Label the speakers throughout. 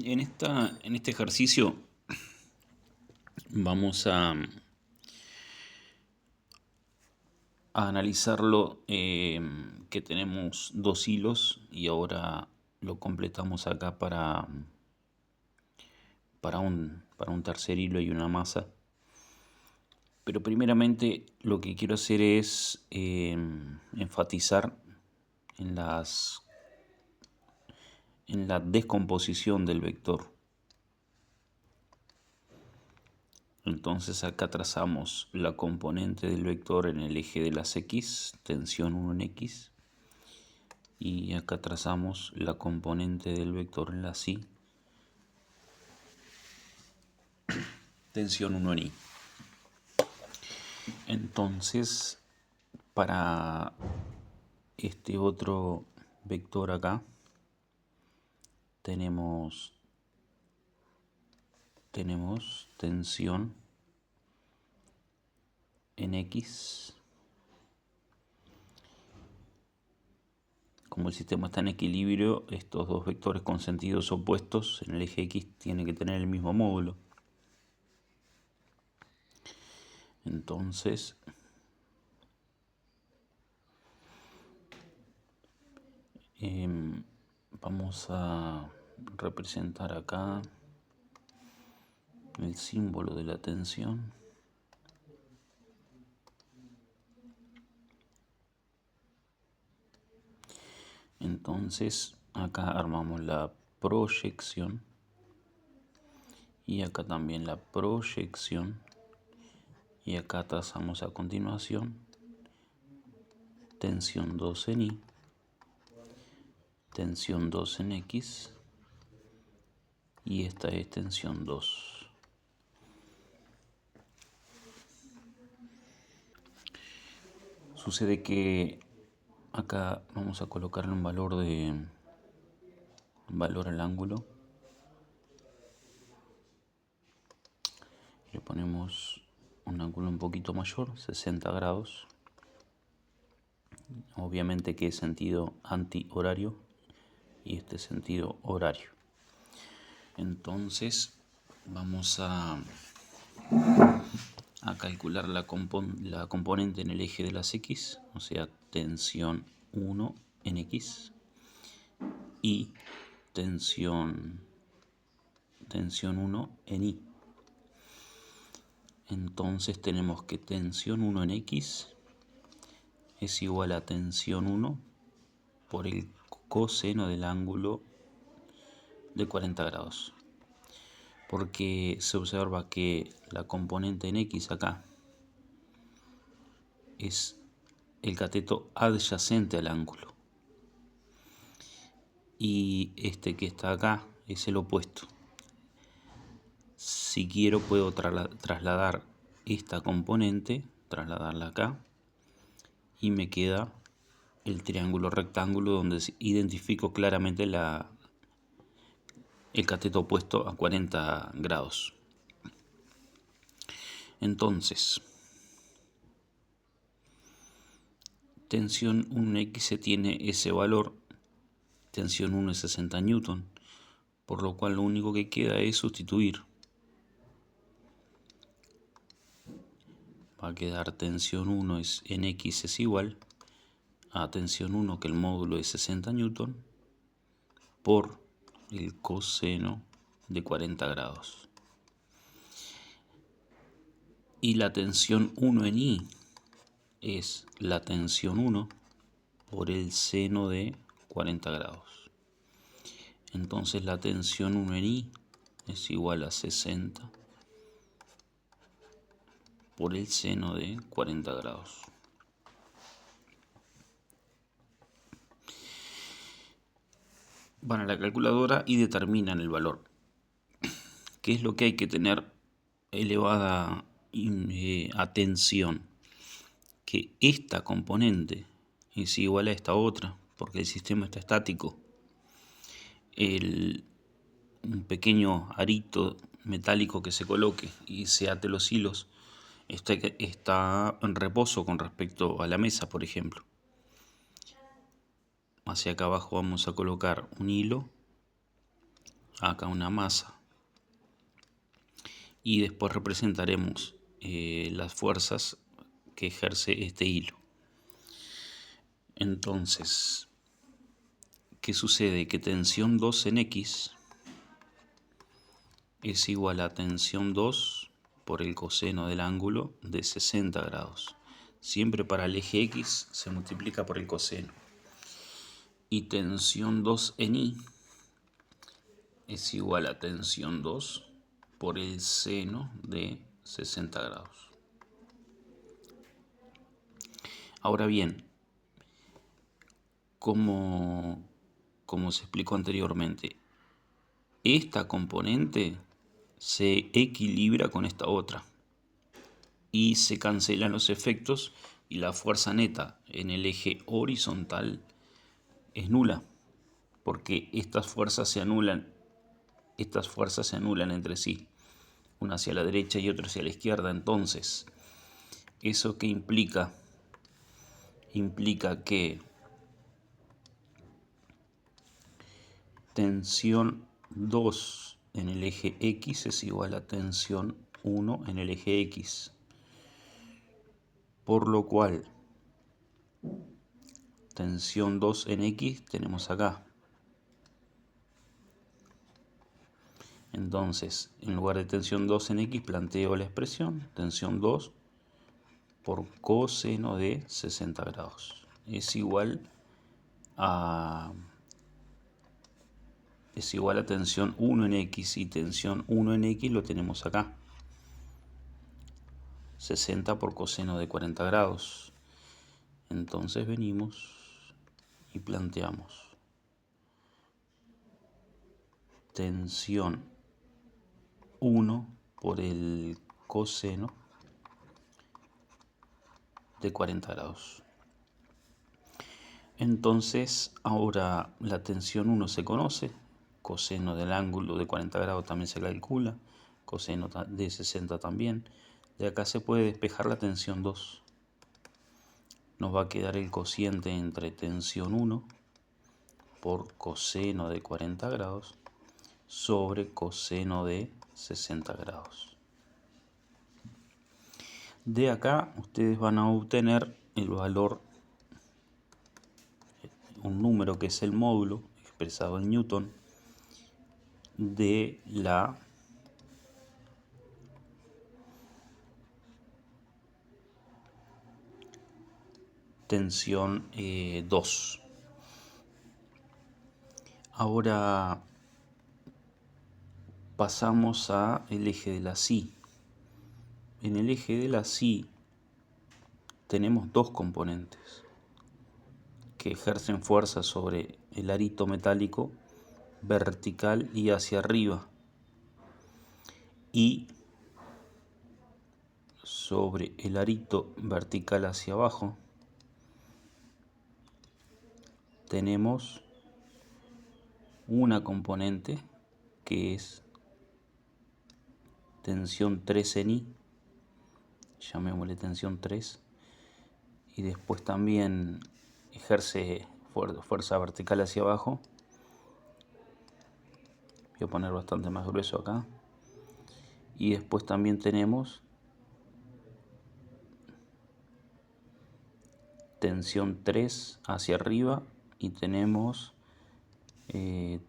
Speaker 1: En este ejercicio vamos a analizarlo, que tenemos dos hilos y ahora lo completamos acá para un tercer hilo y una masa. Pero primeramente lo que quiero hacer es enfatizar en en la descomposición del vector. Entonces acá trazamos la componente del vector en el eje de las X, tensión 1 en X. Y acá trazamos la componente del vector en la Y, tensión 1 en Y. Entonces, para este otro vector acá, tenemos tensión en X. Como el sistema está en equilibrio, estos dos vectores con sentidos opuestos en el eje X tienen que tener el mismo módulo. Entonces, vamos a representar acá el símbolo de la tensión. Entonces acá armamos la proyección y acá también la proyección, y acá trazamos a continuación tensión 2 en Y, tensión 2 en X, y esta es tensión 2. Sucede que acá vamos a colocarle un valor al ángulo. Le ponemos un ángulo un poquito mayor, 60 grados. Obviamente que es sentido antihorario y este sentido horario. Entonces vamos a calcular la componente en el eje de las X, o sea, tensión 1 en X y tensión 1 en Y. Entonces tenemos que tensión 1 en X es igual a tensión 1 por el coseno del ángulo de 40 grados. Porque se observa que la componente en X acá es el cateto adyacente al ángulo. Y este que está acá es el opuesto. Si quiero puedo trasladar esta componente, trasladarla acá, y me queda el triángulo rectángulo donde identifico claramente el cateto opuesto a 40 grados. Entonces, tensión 1 en X se tiene ese valor, tensión 1 es 60 newton, por lo cual lo único que queda es sustituir. Va a quedar tensión 1 en X es igual a tensión 1, que el módulo es 60 newton, por el coseno de 40 grados. Y la tensión 1 en Y es la tensión 1 por el seno de 40 grados. Entonces la tensión 1 en Y es igual a 60 por el seno de 40 grados. Van a la calculadora y determinan el valor. ¿Qué es lo que hay que tener elevada atención? Que esta componente es igual a esta otra, porque el sistema está estático. Un pequeño arito metálico que se coloque y se ate los hilos está en reposo con respecto a la mesa, por ejemplo. Hacia acá abajo vamos a colocar un hilo, acá una masa. Y después representaremos las fuerzas que ejerce este hilo. Entonces, ¿qué sucede? Que tensión 2 en X es igual a tensión 2 por el coseno del ángulo de 60 grados. Siempre para el eje X se multiplica por el coseno. Y tensión 2 en Y es igual a tensión 2 por el seno de 60 grados. Ahora bien, como se explicó anteriormente, esta componente se equilibra con esta otra y se cancelan los efectos y la fuerza neta en el eje horizontal es nula, porque estas fuerzas se anulan entre sí, una hacia la derecha y otra hacia la izquierda. Entonces, ¿eso qué implica? Implica que tensión 2 en el eje X es igual a tensión 1 en el eje X. Por lo cual, tensión 2 en X tenemos acá. Entonces, en lugar de tensión 2 en X, planteo la expresión tensión 2 por coseno de 60 grados. Es igual a tensión 1 en X, y tensión 1 en X lo tenemos acá. 60 por coseno de 40 grados. Entonces venimos y planteamos tensión 1 por el coseno de 40 grados. Entonces ahora la tensión 1 se conoce, coseno del ángulo de 40 grados también se calcula, coseno de 60 también. De acá se puede despejar la tensión 2. Nos va a quedar el cociente entre tensión 1 por coseno de 40 grados sobre coseno de 60 grados. De acá ustedes van a obtener el valor, un número que es el módulo expresado en Newton de la tensión 2. Ahora pasamos al eje de la SI. En el eje de la SI tenemos dos componentes que ejercen fuerza sobre el arito metálico vertical y hacia arriba, y sobre el arito vertical hacia abajo tenemos una componente que es tensión 3 en I, llamémosle tensión 3, y después también ejerce fuerza vertical hacia abajo. Voy a poner bastante más grueso acá. Y después también tenemos tensión 3 hacia arriba y tenemos voy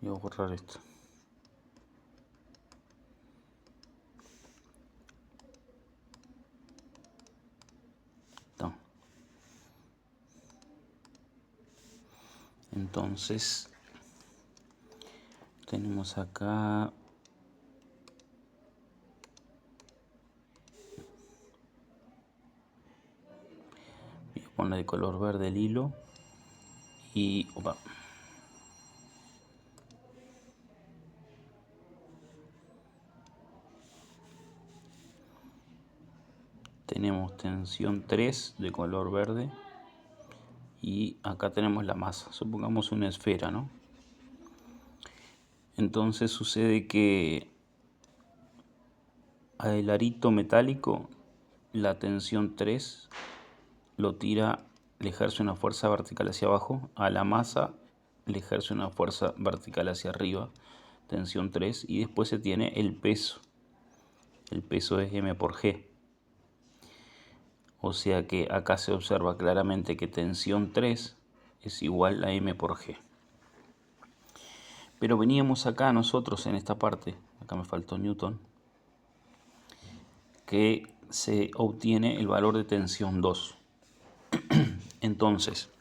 Speaker 1: a borrar esto. No. Entonces tenemos acá voy a poner de color verde el hilo y opa. Tenemos tensión 3 de color verde y acá tenemos la masa, supongamos una esfera, ¿no? Entonces sucede que al arito metálico la tensión 3 lo tira, le ejerce una fuerza vertical hacia abajo, a la masa le ejerce una fuerza vertical hacia arriba, tensión 3, y después se tiene el peso. El peso es m por g. O sea que acá se observa claramente que tensión 3 es igual a m por g. Pero veníamos acá nosotros en esta parte, acá me faltó Newton, que se obtiene el valor de tensión 2. Entonces,